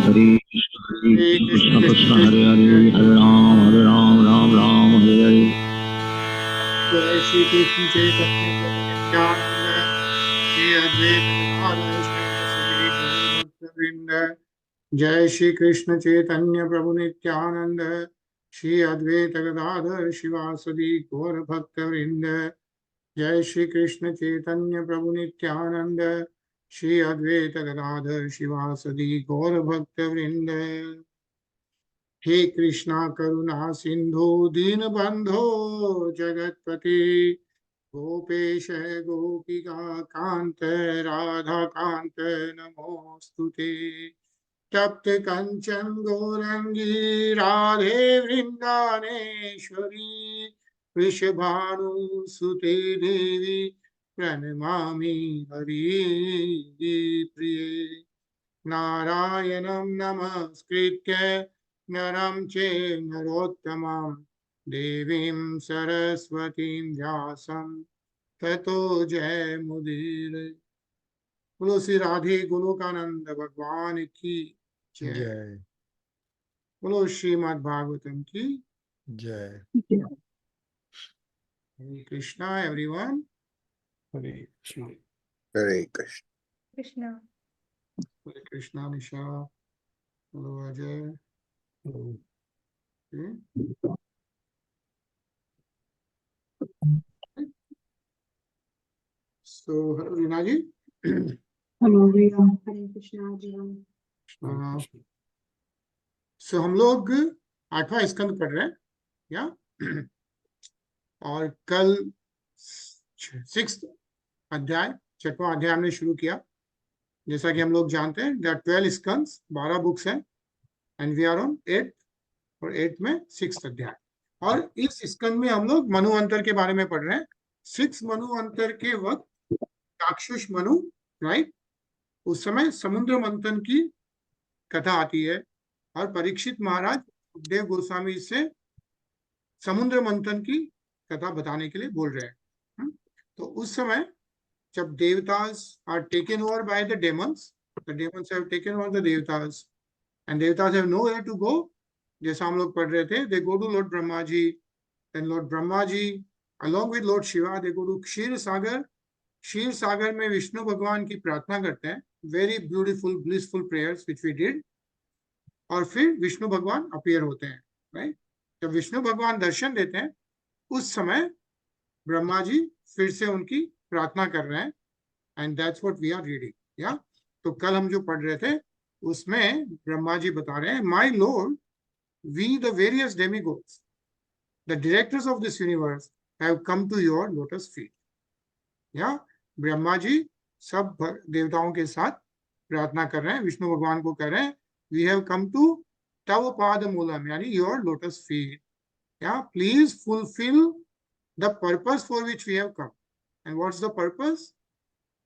Hare Krishna Krishna Hare Hare Hare Ram Ram Ram Hare Hare. Jai Shri Krishna Chaitanya Prabhu Nityananda Shri Advaita Gadadhar Shivasadi Gaur Bhaktavrinda. Jai Shri Krishna Chaitanya Prabhu Nityananda Shri Advaita Gadadhar Shivasadi Gaur Bhaktavrinda. Jai Shri Krishna Chaitanya Prabhu Nityananda Shri Advaita Gadadhar Shivasadi Gaur Bhaktavrinda. हे कृष्णा करुणा सिंधु दीन बंधो जगतपति गोपेश गोपिका कांत राधा कांत नमोस्तुते तप्त कंचन गौरंगी राधे वृंदानेश्वरी वृषभानुसुते देवी प्रणमामि हरिप्रिये नारायणं नमस्कृत्य नरं चैव नरोत्तमं देवीं सरस्वतीं व्यासं ततो जयमुदीरये। बोलो श्री राधे गोलोकानंद भगवान की जय। बोलो श्रीमद् भागवतम की जय। हरे कृष्णा एवरीवन। हरे कृष्ण। हरे कृष्ण। कृष्णा। हरे कृष्णा निशा। बोलो अजय। So, hello रीना जी। हरे कृष्णा जी। सो हम लोग 8वां स्कंद पढ़ रहे हैं या और कल 6th अध्याय 6वां अध्याय हमने शुरू किया। जैसा कि हम लोग जानते हैं देयर आर 12 स्कंद्स, 12 बुक्स हैं एंड वी आर ऑन 8 और 8 में 6th अध्याय। और इस स्कंद में हम लोग मनु अंतर के बारे में पढ़ रहे हैं। 6 मनु अंतर के वक्त चाक्षुष मनु, राइट, उस समय समुद्र मंथन की कथा आती है और परीक्षित महाराज देव गोस्वामी से समुद्र मंथन की कथा बताने के लिए बोल रहे हैं। तो उस समय जब devatas are taken over by the demons have taken over the devatas and devatas have nowhere to go. जैसा हम लोग पढ़ रहे थे, they go to lord Brahma ji, and lord Brahma ji along with Lord Shiva they go to Kshir Sagar. Kshir Sagar में विष्णु भगवान की प्रार्थना करते हैं, very beautiful blissful prayers which we did. और फिर विष्णु भगवान अपीयर होते हैं, राइट। जब विष्णु भगवान दर्शन देते हैं उस समय ब्रह्मा जी फिर से उनकी प्रार्थना कर रहे हैं and that's what we are reading, yeah. तो कल हम जो पढ़ रहे थे उसमें ब्रह्मा जी बता रहे हैं, my lord we the various demigods the directors of this universe have come to your lotus feet. या ब्रह्मा जी सब देवताओं के साथ प्रार्थना कर रहे हैं, विष्णु भगवान को कह रहे हैं, वी हैव कम टू तव पाद मूलम यानी your lotus feet. Yeah please fulfil the purpose for which we have come. And what's the purpose?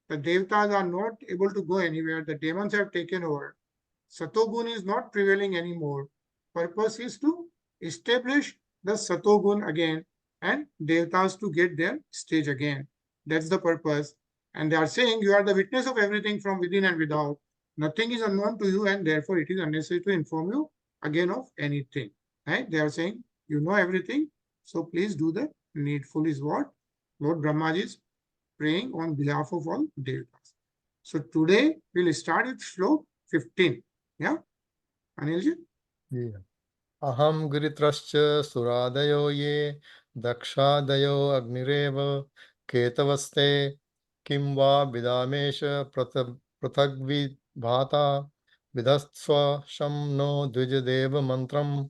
The devatas are not able to go anywhere. The demons have taken over. Satogun is not prevailing anymore. Purpose is to establish the Satogun again and devatas to get their stage again. That's the purpose. And they are saying you are the witness of everything from within and without. Nothing is unknown to you and therefore it is unnecessary to inform you again of anything. Right? They are saying you know everything. So please do the needful is what Lord Brahma is praying on behalf of all devatas. So today we'll start with Shlok 15. Yeah, Anil ji? Yeah. Aham giritrascha suradhayo ye dakshadayo agnirev ketavaste kim va vidamesha pratagvid bhata vidhasva sham no dvijadeva mantram.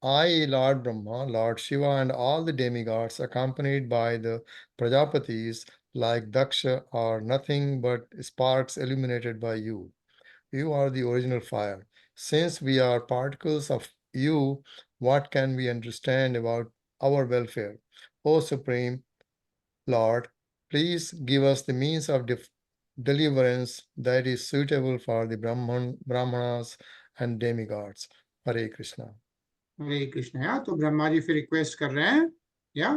I, Lord Brahma, Lord Shiva, and all the demigods, accompanied by the Prajapatis, like Daksha, are nothing but sparks illuminated by you. You are the original fire. Since we are particles of you, what can we understand about our welfare? O Supreme Lord, please give us the means of deliverance that is suitable for the Brahmanas and demigods. Hare Krishna. हरे कृष्ण। या तो ब्रह्मा जी फिर request कर रहे हैं, या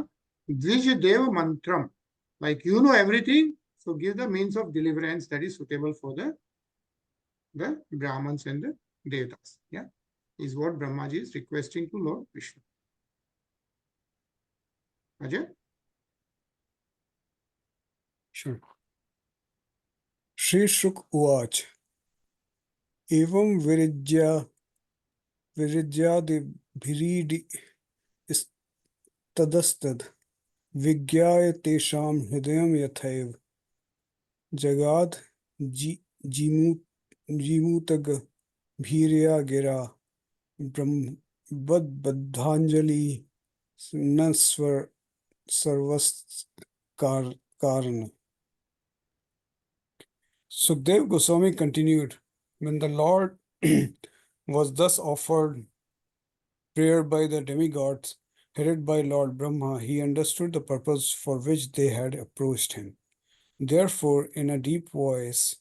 द्विज देव मंत्रम, like you know everything, so give the means of deliverance that is suitable for the Brahmanas and the Devatas. Yeah, is what Brahmaji is requesting to Lord Vishnu. Ajay? Sure. Shri Shuk Uach Evam Virijyadi Bhiridi Istadastad Vigyaya Tesham Hridayam Yathaiv Jagad Jimutag Bhirya Gira Badhanjali Naswar Sarvas Karana. Sukhdev Goswami continued, when the Lord was thus offered prayer by the demigods, headed by Lord Brahma, he understood the purpose for which they had approached him. Therefore, in a deep voice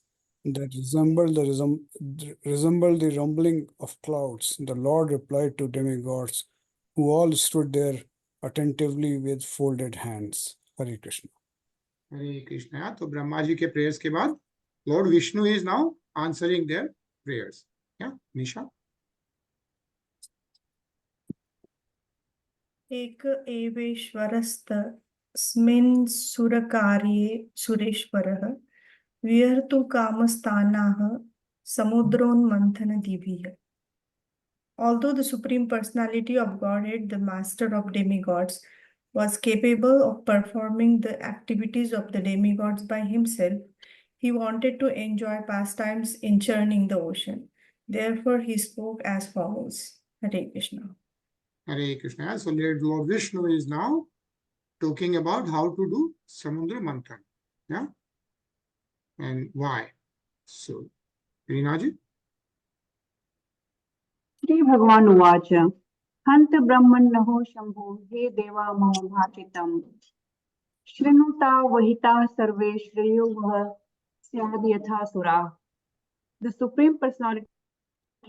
that resembled the rumbling of clouds, the Lord replied to demigods, who all stood there attentively with folded hands. Hare Krishna. Hare Krishna. So Brahma ji ke prayers ke baad, Lord Vishnu is now answering their prayers. Yeah, Nisha. एक एवेश्वरस्तस्मिन् सुरकार्ये सुरेश्वरः विहर्तु कामस्थानाः समुद्रोन्मन्थनदिभिः. Although the Supreme Personality of Godhead, the Master of Demigods, was capable of performing the activities of the demigods by himself, he wanted to enjoy pastimes in churning the ocean. Therefore, he spoke as follows. Hare Krishna. Hare Krishna. So Lord Vishnu is now talking about how to do Samudra Manthan. Yeah. And why. So, Rinaji. Shri भगवान उवाच हन्त ब्रह्मण्णः शम्भो हे देवा मम भाषितम् शृणुता वहिता सर्वे श्रेयो वः स्याद् यथा सुराः. The Supreme Personality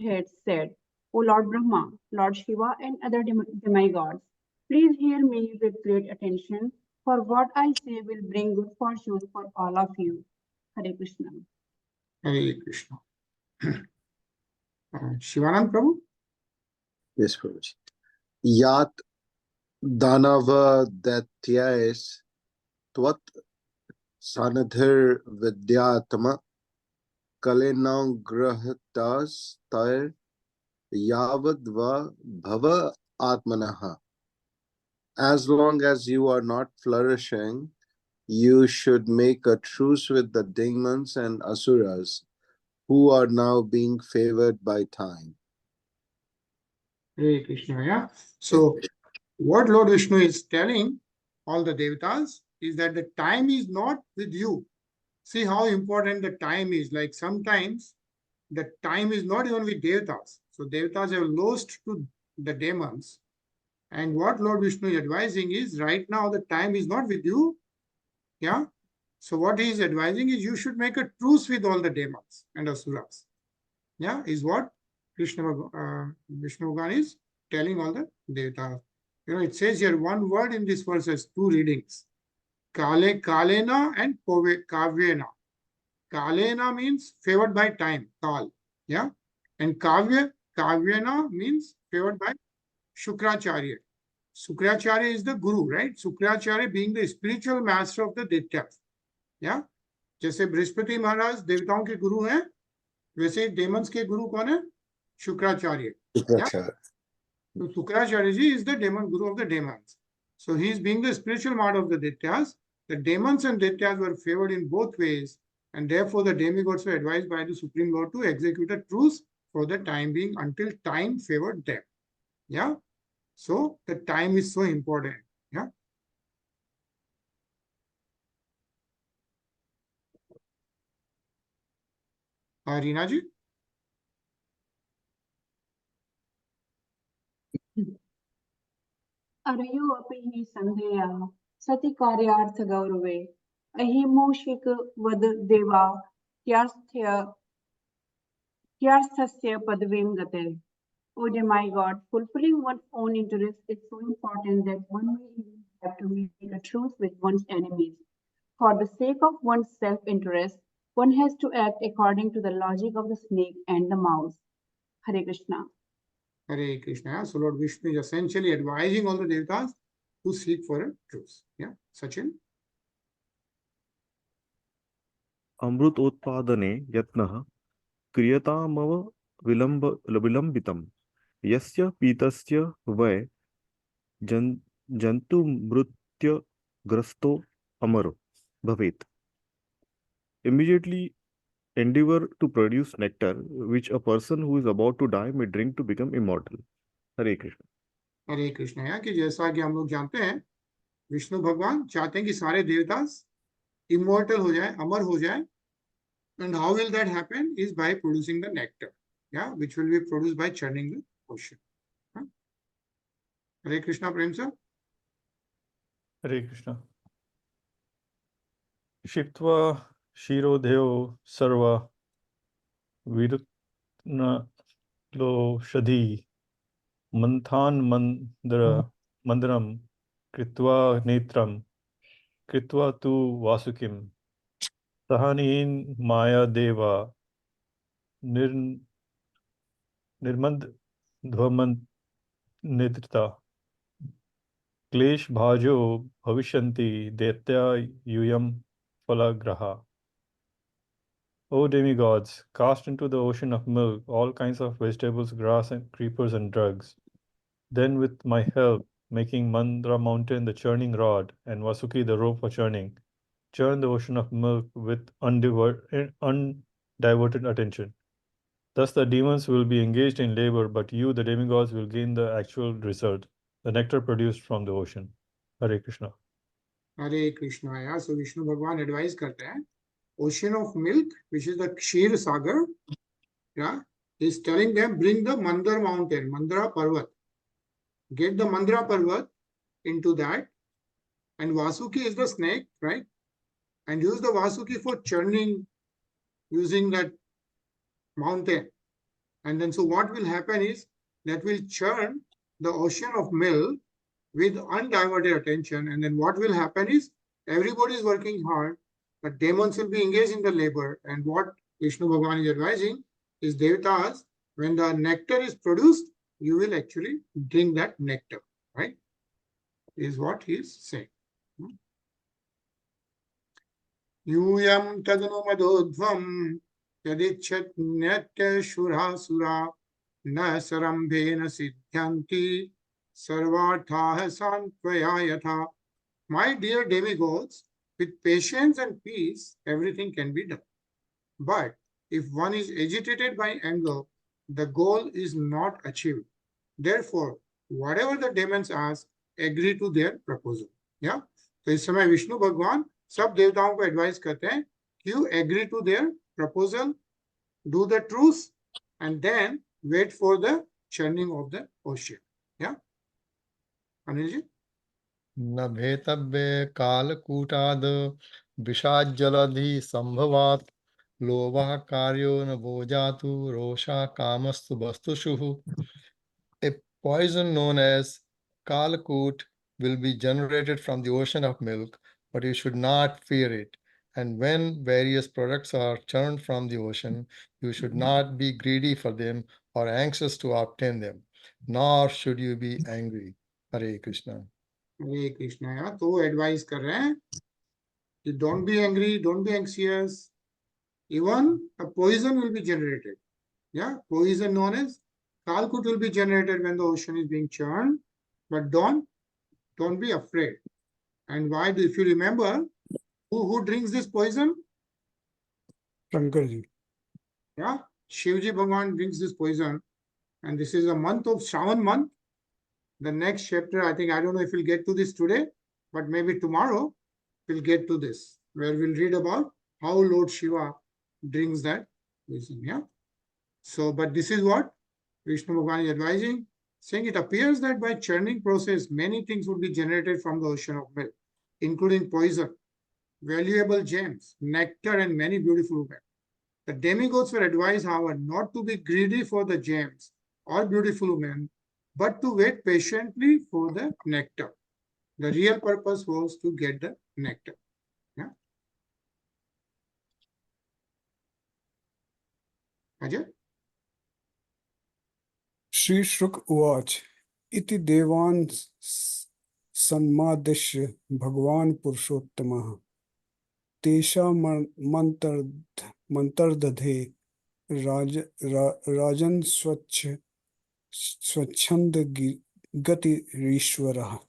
had said, O Lord Brahma, Lord Shiva and other demigods, please hear me with great attention, for what I say will bring good fortune for all of you. Hare Krishna. Hare Krishna. Shivanand Prabhu. Yes, Prabhuji. Yat Danava Datyais Twat Sanadhir Vidyatama Kalenam Grahatas Tair Yavadva Bhava Atmanaha. As long as you are not flourishing, you should make a truce with the demons and asuras who are now being favored by time. Hare Krishna. Yeah. So, what Lord Vishnu is telling all the devatas is that the time is not with you. See how important the time is. Like sometimes the time is not even with devatas. So devatas have lost to the demons. And what Lord Vishnu is advising is right now the time is not with you. Yeah. So what he is advising is you should make a truce with all the demons and asuras. Yeah, is what Vishnu Bhagavan is telling all the devatas. You know, it says here one word in this verse has two readings. Kalena and Kavyena. Kalena means favored by time, Kal. Yeah. And Kavyena means favored by Shukracharya. Shukracharya is the guru, right? Shukracharya being the spiritual master of the Daityas. Yeah. जैसे बृहस्पति महाराज देवताओं के गुरु हैं, वैसे Demons के गुरु कौन है? Shukracharya. Yeah? So Shukracharya ji is the demon guru of the demons. So he is being the spiritual master of the Daityas. The demons and Daityas were favored in both ways, and therefore the demigods were advised by the Supreme Lord to execute a truce for the time being until time favored them. Yeah. So the time is so important. Yeah. Reena ji. अरयो अपि हि संदेया सति कार्यार्थ गौरवे अहिमूषिक वद देवा त्यार्थस्य पदवीं गते. O my God, fulfilling one's own interest is so important that one may even have to make a truce with one's enemies. For the sake of one's self-interest, one has to act according to the logic of the snake and the mouse. Hare Krishna. Hare Krishna. So Lord Vishnu is essentially advising all the devatas to seek for a truce. Yeah, Sachin. अमृतोत्पादने यत्नः क्रियतामव विलम्बितं यस्य पीतस्य वै जन्तुमृत्युग्रस्तो अमरो भवेत्. Immediately endeavor to produce nectar, which a person who is about to die may drink to become immortal. Hare Krishna. हरे कृष्ण. या कि जैसा कि हम लोग जानते हैं विष्णु भगवान चाहते हैं कि सारे देवता इमोर्टल हो जाए, अमर हो जाए. And how will that happen? Is by producing the nectar, yeah, which will be produced by churning the ocean. Huh? Hare Krishna, Prem sir. Hare Krishna. Shiptva Shirodhyo Sarva Virutna Lo Shadhi Manthan Mandaram Kritva Netram Kritva Tu Vasukim Sahanin Maya Deva Nirmand Dhvamant Nitrita Klesh Bhajo Bhavishanti Detya Yuyam Falagraha. O demigods, cast into the ocean of milk all kinds of vegetables, grass, and creepers and drugs. Then, with my help, making Mandra mountain the churning rod and Vasuki the rope for churning, churn the ocean of milk with undiverted attention. Thus, the demons will be engaged in labor, but you, the demigods, will gain the actual result, the nectar produced from the ocean. Hare Krishna. Hare Krishna. Yeah, so Vishnu Bhagwan advise करते हैं ocean of milk, which is the Kshir Sagar, yeah, is telling them bring the Mandar mountain, Mandara Parvat. Get the Mandara Parvat into that, and Vasuki is the snake, right? And use the Vasuki for churning using that mountain. And then so what will happen is that will churn the ocean of milk with undiverted attention. And then what will happen is everybody is working hard, but demons will be engaged in the labor. And what Vishnu Bhagavan is advising is devatas, when the nectar is produced, you will actually drink that nectar, right? Is what he is saying. Yuyam tadanu madodvam yadichat netya shura sura na sarambhena siddhyanti sarvathaha santvaya yatha. My dear demigods, with patience and peace, everything can be done. But if one is agitated by anger, the goal is not achieved. Therefore, whatever the demons ask, agree to their proposal. Yeah? तो इस समय विष्णु भगवान सब देवताओं को advice करते हैं कि you agree to their proposal, do the truce, and then wait for the churning of the ocean. Yeah? Anil ji? न भेतव्ये कालकूटाद् विषाज्जलधि संभवात् लोभः कार्यो न भोजातु रोषा कामस्तु वस्तुषु. A poison known as kalakut will be generated from the ocean of milk, but you should not fear it. And when various products are churned from the ocean, you should not be greedy for them or anxious to obtain them, nor should you be angry. Hare Krishna. हरे कृष्णा. या तो advice कर रहे हैं कि don't be angry, don't be anxious. Even a poison will be generated. Yeah, poison known as kalkut will be generated when the ocean is being churned. But don't be afraid. And why? If you remember, who drinks this poison? Shankarji. Yeah, Shivji Bhagwan drinks this poison. And this is a month of Shravan month. The next chapter, I don't know if we'll get to this today, but maybe tomorrow we'll get to this, where we'll read about how Lord Shiva drinks that poison. Yeah. So, but this is what Vishnu Bhagwan is advising, saying it appears that by churning process, many things would be generated from the ocean of milk, including poison, valuable gems, nectar, and many beautiful women. The demigods were advised, however, not to be greedy for the gems or beautiful women, but to wait patiently for the nectar. The real purpose was to get the nectar. Yeah. Ajay? Shri Shuk Uach Iti Devan Sanmadishya Bhagwan Purushottamah Tesha Mantardadhe Rajan Swachhand Gati Rishwarah.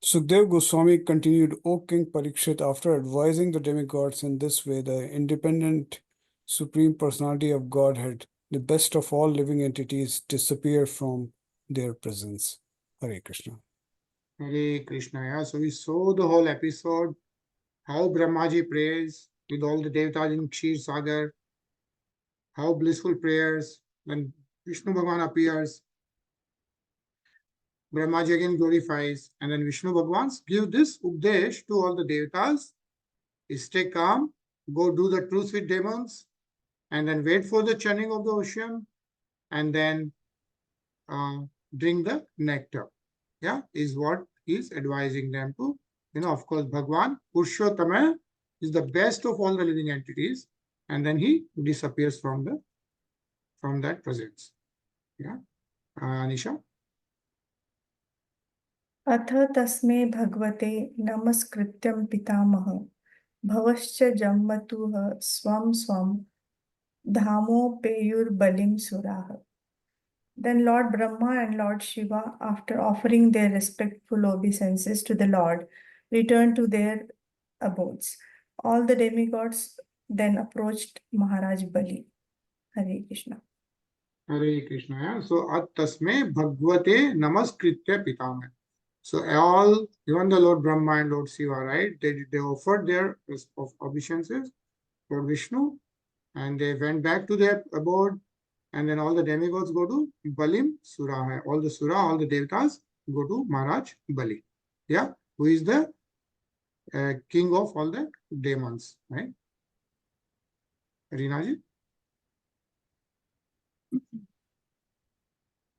Sukdev Goswami continued, O King Parikshit, after advising the demigods in this way, the independent Supreme Personality of Godhead, the best of all living entities, disappear from their presence. Hare Krishna. Hare Krishna. Yeah. So we saw the whole episode, how Brahmaji prays with all the devatas in Kshir Sagar, how blissful prayers when Vishnu Bhagavan appears. Brahmaji again glorifies, and then Vishnu Bhagavan give this Updesh to all the devatas. Stay calm, go do the truce with demons, and then wait for the churning of the ocean, and then drink the nectar. Yeah, is what he's advising them to. Of course, Bhagwan, Purushottama, is the best of all the living entities, and then he disappears from that presence. Yeah, Nisha. अथ तस्मै भगवते नमस्कृत्यं पितामह भवश्च जम्मतुः स्वं स्वं धामोपेयुर्बलिं सुराः. Then Lord Brahma and Lord Shiva, after offering their respectful obeisances to the Lord, returned to their abodes. All the demigods then approached Maharaj Bali. Hare Krishna. Hare Krishna. Yeah. So, at tasme bhagvate namaskritya pitame. So, all, even the Lord Brahma and Lord Shiva, right? They offered their obeisances for Vishnu, and they went back to their abode, and then all the demigods go to Balim Sura. All the Sura, all the devatas go to Maharaj Bali. Yeah, who is the king of all the demons, right? Rinaji?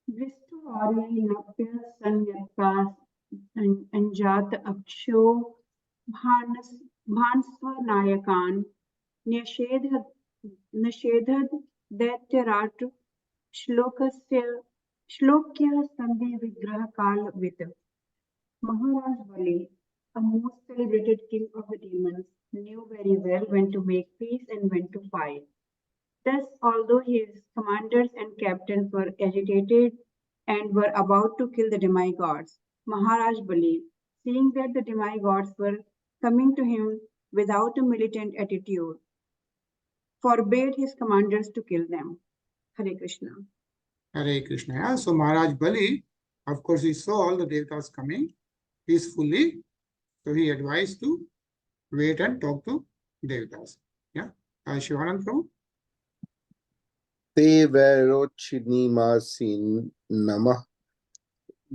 Vishtuvaryanapya Sanyatpas Anjat Aksho Bhanswanayakan Nishedhad Daityarat Shlokya Sandhi Vigraha Kal Vit. Maharaj Bali, a most celebrated king of the demons, knew very well when to make peace and when to fight. Thus, although his commanders and captains were agitated and were about to kill the demigods, Maharaj Bali, seeing that the demigods were coming to him without a militant attitude, forbade his commanders to kill them. Hare Krishna. Hare Krishna. Yeah. So Maharaj Bali, of course, he saw all the devatas coming peacefully. So he advised to wait and talk to devatas. Yeah. Shivanand Prabhu. Te Vairochinemasin Namah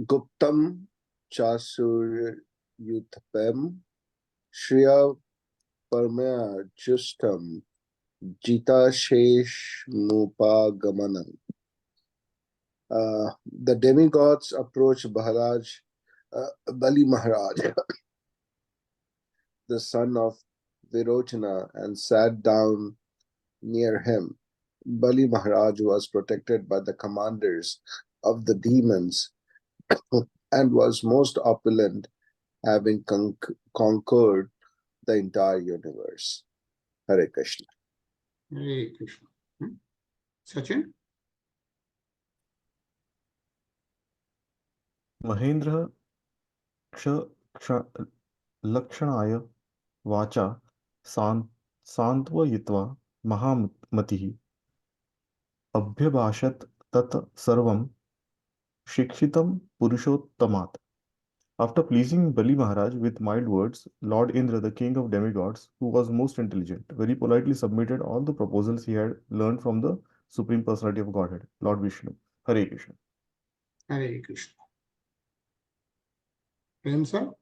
Guptam Chasur Yuthapam Shriya Parmaya Justam Jita Shesh Mupagamanam. The demigods approached Bali Maharaj, the son of Virochana, and sat down near him. Bali Maharaj was protected by the commanders of the demons and was most opulent, having conquered the entire universe. Hare Krishna. Hare Krishna. Sachin. Mahendra Lakshanaaya Vacha Santvayitva Mahamatihi Abhyabhashat Tat Sarvam Shikshitam Purushottamat. After pleasing Bali Maharaj with mild words, Lord Indra, the king of demigods, who was most intelligent, very politely submitted all the proposals he had learned from the Supreme Personality of Godhead, Lord Vishnu. Hare Krishna. Hare Krishna. Prem sir.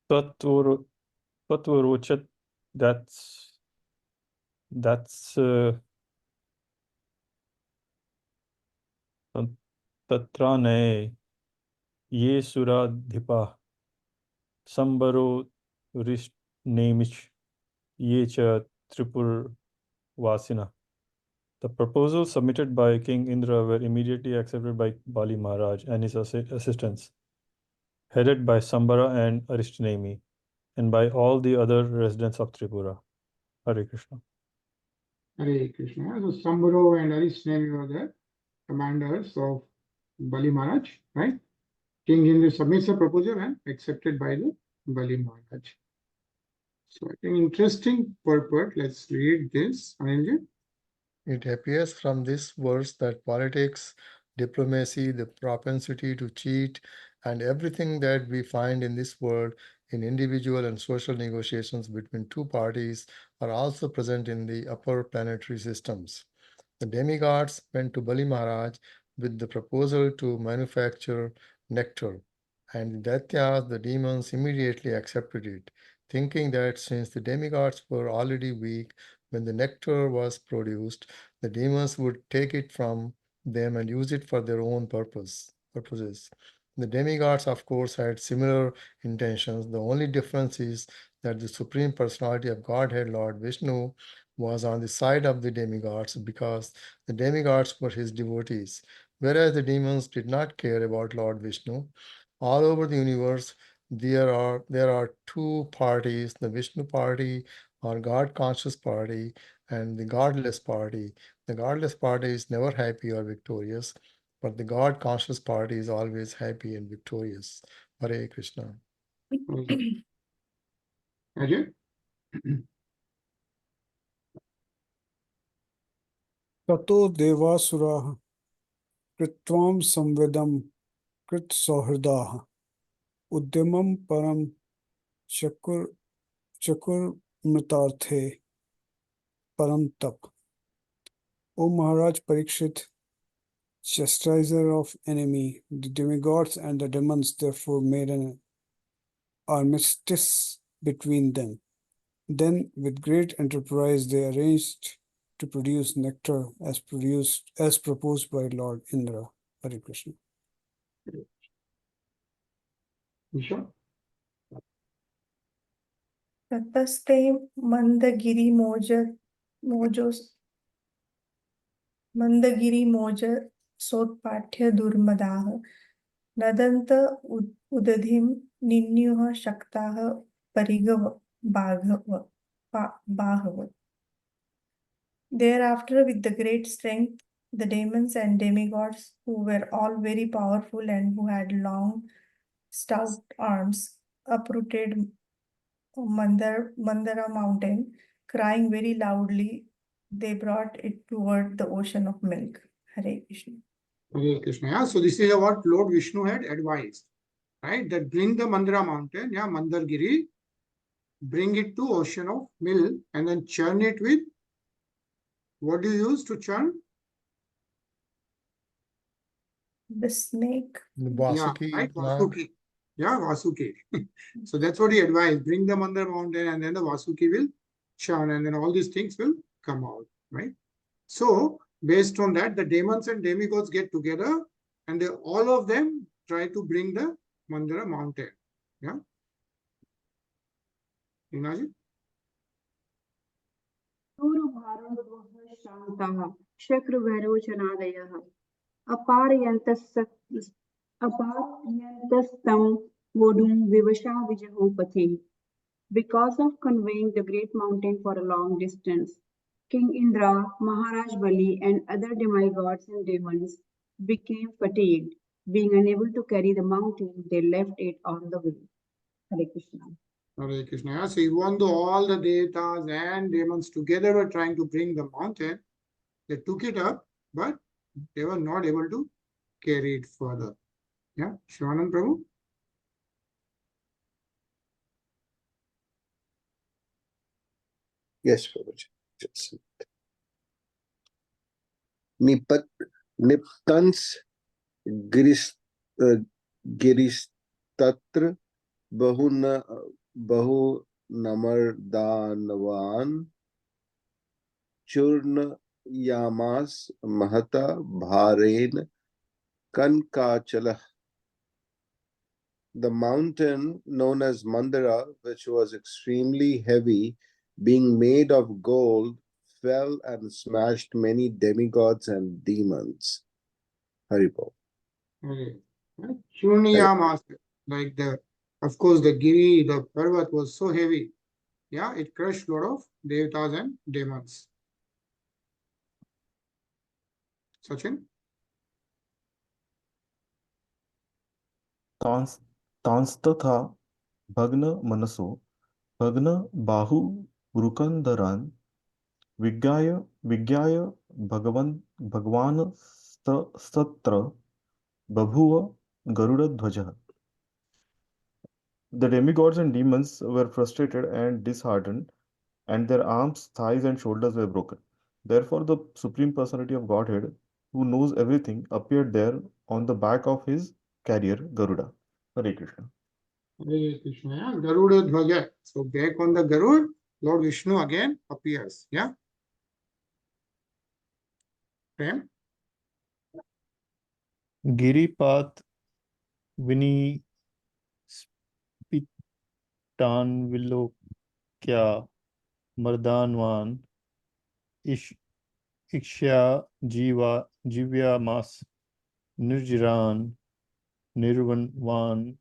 Tatvarochat, that's Tatrane Ye Suradhipa Sambaro Rish Nemich Ye Cha Tripur Vasina. The proposals submitted by King Indra were immediately accepted by Bali Maharaj and his assistants, headed by Sambara and Aristonemi, and by all the other residents of Tripura. Hare Krishna. Hare Krishna. So Sambaro and Aristonemi were the commanders of Bali Maharaj, right? King Indra submits a proposal and accepted by the Bali Maharaj. So I think interesting purport. Let's read this. Anilji. It appears from this verse that politics, diplomacy, the propensity to cheat, and everything that we find in this world in individual and social negotiations between two parties are also present in the upper planetary systems. The demigods went to Bali Maharaj with the proposal to manufacture nectar, and the Daityas, the demons, immediately accepted it, thinking that since the demigods were already weak when the nectar was produced, the demons would take it from them and use it for their own purposes. The demigods, of course, had similar intentions. The only difference is that the Supreme Personality of Godhead, Lord Vishnu, was on the side of the demigods because the demigods were his devotees, whereas the demons did not care about Lord Vishnu. All over the universe, there are two parties, the Vishnu party or God conscious party and the godless party. The godless party is never happy or victorious, but the God conscious party is always happy and victorious. Hare Krishna. Ajay. Tato devasuraha kritvam samvedam krit sohrdaha uddamam param chakur mritarthe param tap. O Maharaj Parikshit, chastiser of enemy, the demigods and the demons therefore made an armistice between them. Then, with great enterprise, they arranged to produce nectar as proposed by Lord Indra. Hare Krishna. Isha. ततस्ते मन्दगिरिमोजसोत्पाठ्य दुर्मदाः नदन्त उदधिं निन्युः शक्ताः बाहव. Thereafter, with the great strength, the demons and demigods, who were all very powerful and who had long, stout arms, uprooted Mandara mountain, crying very loudly, they brought it toward the ocean of milk. Hare Krishna. Hare Krishna. Yeah, so this is what Lord Vishnu had advised, right? That bring the Mandara mountain, yeah, Mandargiri, bring it to ocean of milk and then churn it with, what do you use to churn? The snake. Vasuki, yeah, right, Vasuki. Yeah, Vasuki. So that's what he advised. Bring the Mandara mountain and then the Vasuki will churn and then all these things will come out, right? So based on that, the demons and demigods get together and all of them try to bring the Mandara mountain. Yeah. Imagine. Because of conveying the great mountain for a long distance, King Indra, Maharaj Bali, and other demigods and demons became fatigued. Being unable to carry the mountain, they left it on the way. Hare Krishna. Hare Krishna. So even though all the Devatas and demons together were trying to bring the mountain, they took it up, but they were not able to carry it further. Yeah, Shivanand Prabhu. Yes, Prabhuji. Just Niptans Giristatra Bahu Namardanvan Churna Yamas Mahata Bharen Kankachala. The mountain known as Mandara, which was extremely heavy, being made of gold, fell and smashed many demigods and demons. Haribol. Shunyamas, like of course, the Giri, the Parvat was so heavy. Yeah, it crushed a lot of devatas and demons. Sachin? तांस्तथा भग्न मनसो भग्न बाहु रुकंदरान विज्ञाय भगवान सत्र बभुव गरुड़ध्वजः. The demigods and demons were frustrated and disheartened, and their arms, thighs, and shoulders were broken. Therefore, the Supreme Personality of Godhead, who knows everything, appeared there on the back of his carrier, Garuda. Hare Krishna. Hare Krishna. Yeah? Garuda Dhwaja. So back on the Garud, Lord Vishnu again appears. Yeah. Prem? Giripath Vini Spitan Vilokya Mardanwan Ikshya Jivya Mas Nirjiran Nirvanvan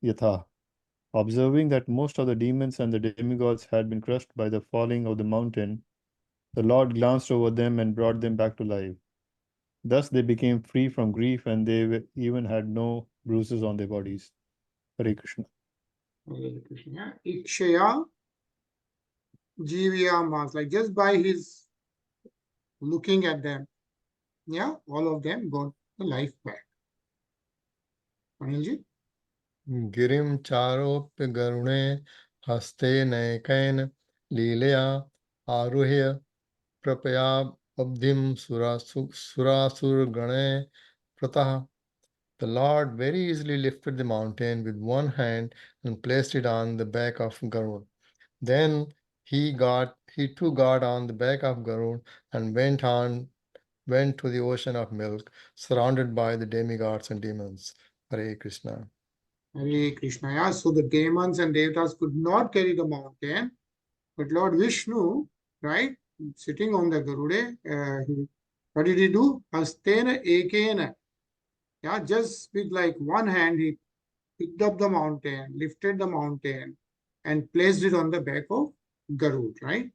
Yatha. Observing that most of the demons and the demigods had been crushed by the falling of the mountain, the Lord glanced over them and brought them back to life. Thus they became free from grief, and they even had no bruises on their bodies. Hare Krishna. Hare Krishna. Ikshaya Jivya Mas, like just by his looking at them, yeah, all of them got the life back. Anilji? गिरिं चारोप्य गरुणे हस्ते नैकेन लीलया आरुह्य प्रपया अब्धिं सुरासुरगणे प्रतः. The Lord very easily lifted the mountain with one hand and placed it on the back of Garud. Then he too got on the back of Garud and went to the ocean of milk, surrounded by the demigods and demons. Hare Krishna. Hare Krishna. Yeah, so the demons and devatas could not carry the mountain, but Lord Vishnu, right, sitting on the Garude, what did he do? Hastena ekena. Yeah, just with like one hand, he picked up the mountain, lifted the mountain, and placed it on the back of Garud, right?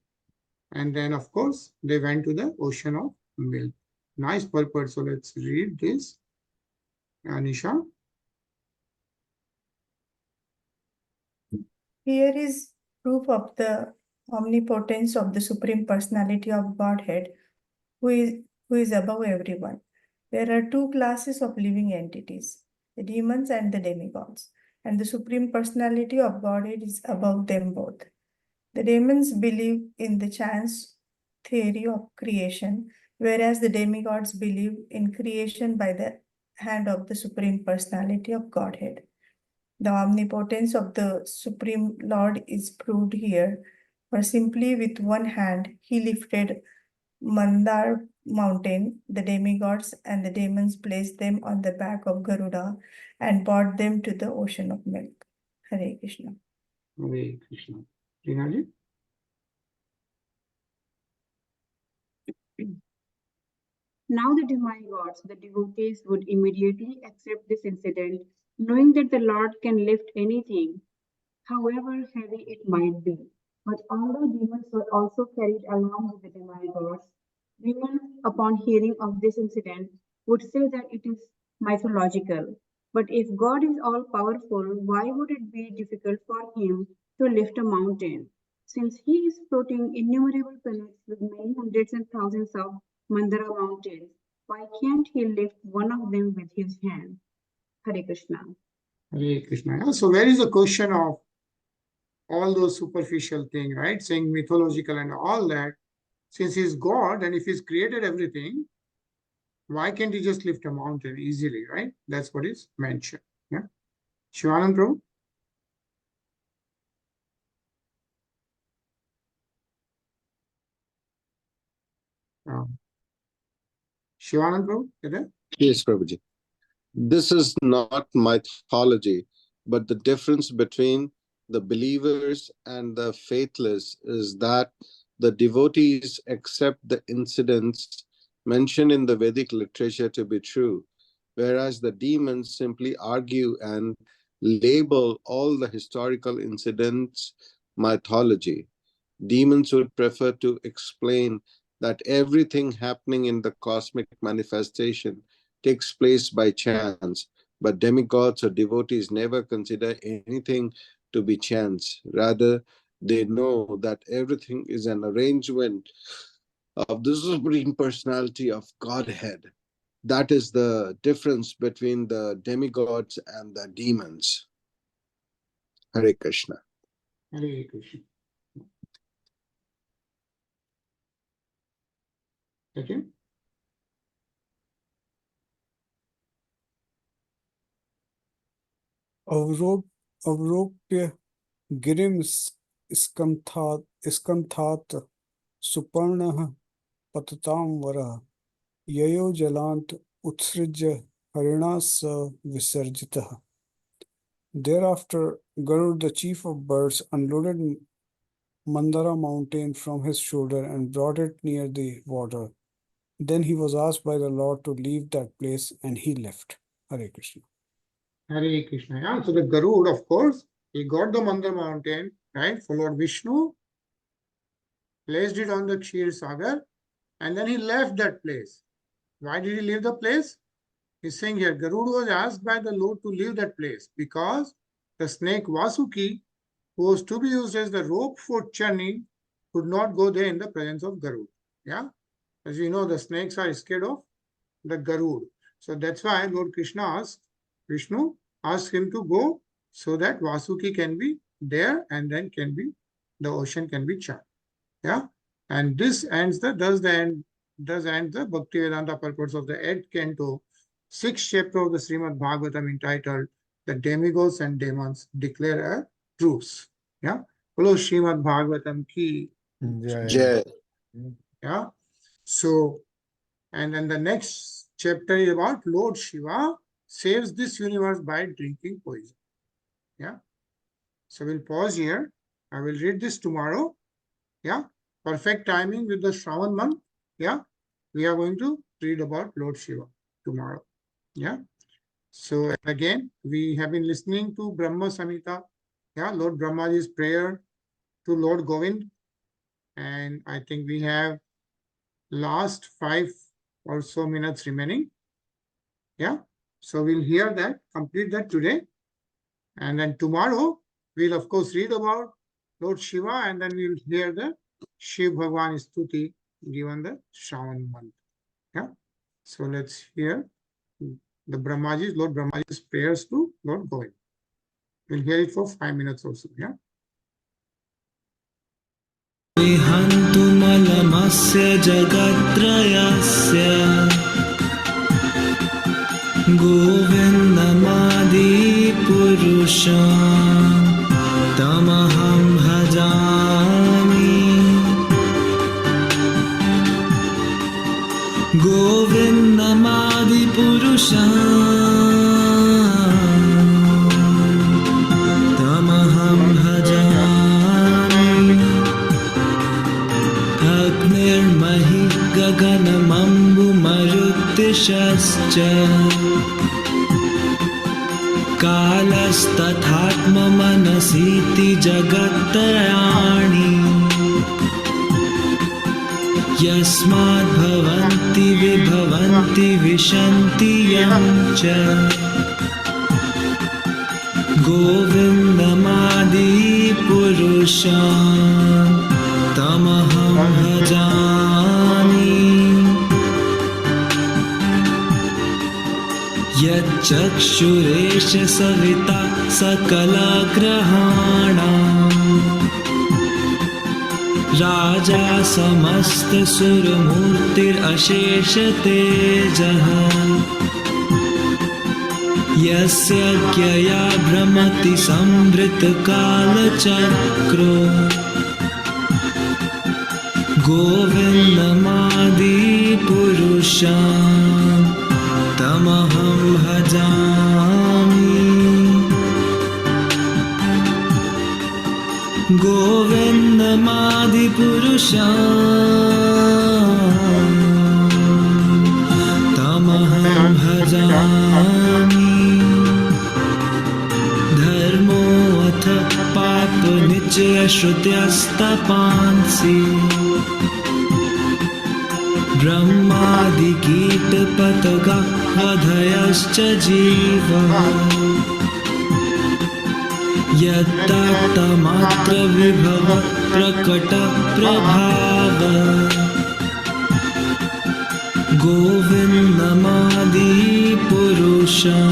And then, of course, they went to the ocean of milk. Nice purport. So let's read this. Anisha. Here is proof of the omnipotence of the Supreme Personality of Godhead, who is above everyone. There are two classes of living entities, the demons and the demigods, and the Supreme Personality of Godhead is above them both. The demons believe in the chance theory of creation, whereas the demigods believe in creation by the hand of the Supreme Personality of Godhead. The omnipotence of the Supreme Lord is proved here, for simply with one hand he lifted Mandar mountain, the demigods and the demons placed them on the back of Garuda and brought them to the ocean of milk. Hare Krishna. Hare Krishna. Rinaji? Now the demigods, the devotees, would immediately accept this incident, knowing that the Lord can lift anything, however heavy it might be. But although demons were also carried along with the demigods, demons, upon hearing of this incident, would say that it is mythological. But if God is all powerful, why would it be difficult for him to lift a mountain? Since he is floating innumerable planets with many hundreds and thousands of Mandara mountains, why can't he lift one of them with his hand? Hare Krishna. Hare Krishna. Yeah, so where is the question of all those superficial things, right? Saying mythological and all that. Since he's God and if he's created everything, why can't he just lift a mountain easily, right? That's what is mentioned. Yeah. Shivanand Prabhu? Shivanand Prabhu, you there? Yes, Prabhuji. This is not mythology, but the difference between the believers and the faithless is that the devotees accept the incidents mentioned in the Vedic literature to be true, whereas the demons simply argue and label all the historical incidents mythology. Demons would prefer to explain that everything happening in the cosmic manifestation takes place by chance, but demigods or devotees never consider anything to be chance. Rather, they know that everything is an arrangement of the Supreme Personality of Godhead. That is the difference between the demigods and the demons. Hare Krishna. Hare Krishna. Second. Avropya Girim Iskanthat Suparnah Patatam Vara Yayo Jalant Utsrija Harinas Visarjitah. Thereafter, Garud, the chief of birds, unloaded Mandara mountain from his shoulder and brought it near the water. Then he was asked by the Lord to leave that place, and he left. Hare Krishna. Hare Krishna. Yeah. So the Garud, of course, he got the Mandara mountain, right? For Lord Vishnu, placed it on the Kshir Sagar, and then he left that place. Why did he leave the place? He's saying here, Garud was asked by the Lord to leave that place because the snake Vasuki, who was to be used as the rope for churning, could not go there in the presence of Garud. Yeah. As you know, the snakes are scared of the Garud. So that's why Lord Krishna asked Vishnu, asked him to go so that Vasuki can be there and then the ocean can be charmed. Yeah. And this ends does end the Bhaktivedanta purpose of the 8th canto, 6th chapter of the Srimad Bhagavatam entitled The Demigods and Demons Declare a Truce. Yeah. Hello, Srimad Bhagavatam ki Jai. Yeah. So, and then the next chapter is about Lord Shiva saves this universe by drinking poison. Yeah. So we'll pause here. I will read this tomorrow. Yeah. Perfect timing with the Shravan month. Yeah. We are going to read about Lord Shiva tomorrow. Yeah. So again, we have been listening to Brahma Samhita. Yeah. Lord Brahmaji's prayer to Lord Govind. And I think we have last 5 or so minutes remaining. Yeah. So we'll hear that, complete that today. And then tomorrow, we'll of course read about Lord Shiva, and then we'll hear the Shiv Bhagwan Stuti given the Shravan month. Yeah. So let's hear the Lord Brahmaji's prayers to Lord Govind. We'll hear it for 5 minutes or so. Yeah. Vihantumalamस्य jagatrayasya Govindamadi Purusham Tamaham bhajami Govindamadi Purusham Tamaham bhajami Agnirmahi gaganamambu maruttishascha Kalastathatma manasiti jagatrayani Yasmad bhavanti vibhavanti vishanti yamcha Govindamadi purusham Tamaham bhajami Yachakshureshya savita sakala grahana Raja samasta suramurtir ashesha tejaha Yasya gyaya brahmati samvrita kala chakro Govindamadi purusham Tamaham bhajami Govinda तमहं भजामि धर्मोऽथ पापनिचयश्रुत्यस्तपांसि ब्रह्मादिकीटपतगवधयश्च जीवः यत्तमात्र विभव प्रकट प्रभाव गोविन्दमादि पुरुषं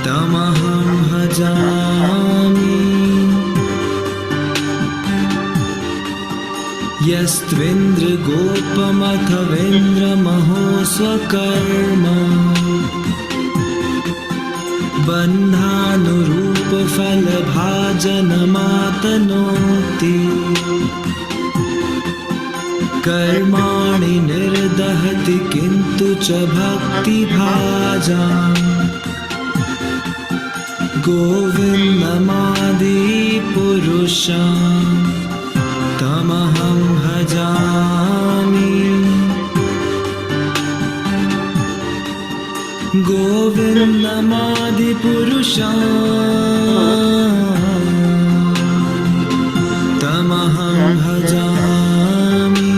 तमहं भजामि यस्त्विन्द्रगोपमथवेन्द्रमहो स्वकर्म बन्धानुरूपफलभाजनमातनोति कर्माणि निर्दहति किन्तु च भक्तिभाजाम् गोविन्दमादिपुरुषं तमहं भजामि गोविन्दमादिपुरुषं तमहं भजामि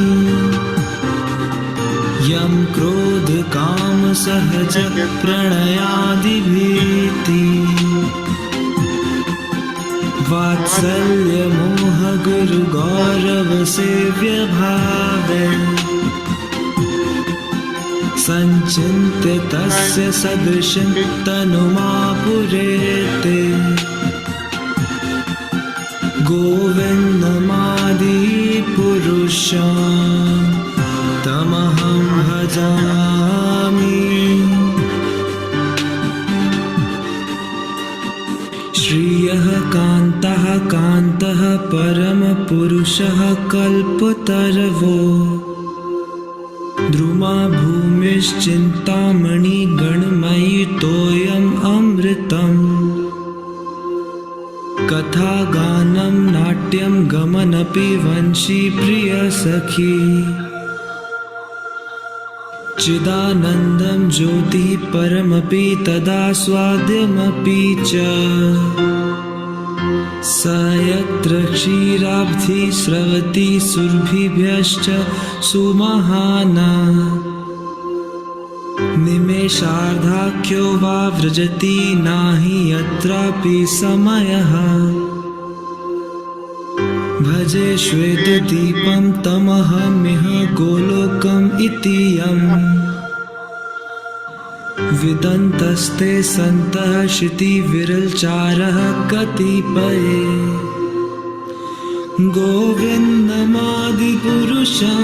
यं क्रोधकामसहज प्रणयादिभीति वात्सल्यमोहगुरुगौरवसेव्यभावे सञ्चिन्त्य तस्य सदृशं तनुमापुरेते गोविन्दमादिपुरुषं तमहं भजामि श्रियः कान्तः कान्तः परमपुरुषः कल्पतरवो द्रुमा भूमिश्चिन्तामणि गणमयि तोयम् अमृतम् कथागानं नाट्यं गमनपि वंशी प्रियसखी चिदानन्दं ज्योतिः परमपि तदास्वाद्यमपि च स यत्र क्षीराब्धि स्रवति सुरभिभ्यश्च सुमहाना निमेषार्धाख्यो वा व्रजति नाहि यत्रापि समयः भजे श्वेतदीपं तमहमिह गोलोकम् इति यम् विदन्तस्ते सन्तः क्षितिविरलचारः कतिपये गोविन्दमादिपुरुषं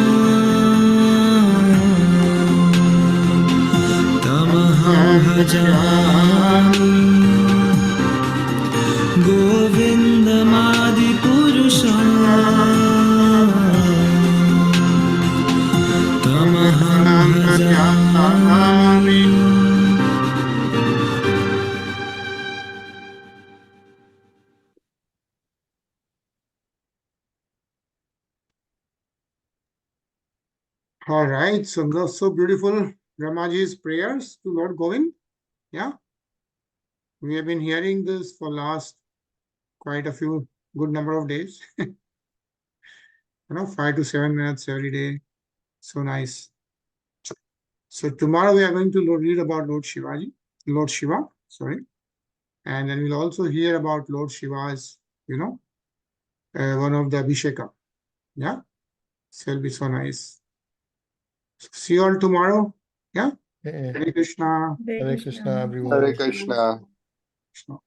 तमहं भजामि गोविन्दमादिपुरुषं तमहं भजामि All right, so beautiful Brahmaji's prayers to Lord Govind. Yeah, we have been hearing this for last quite a good number of days. 5 to 7 minutes every day. So nice. So tomorrow we are going to read about Lord Shiva, sorry. And then we'll also hear about Lord Shiva's, one of the Abhisheka. Yeah, so it'll be so nice. So see you all tomorrow. Yeah. Hare Krishna. Hare Krishna, everyone. Hare Krishna. Krishna.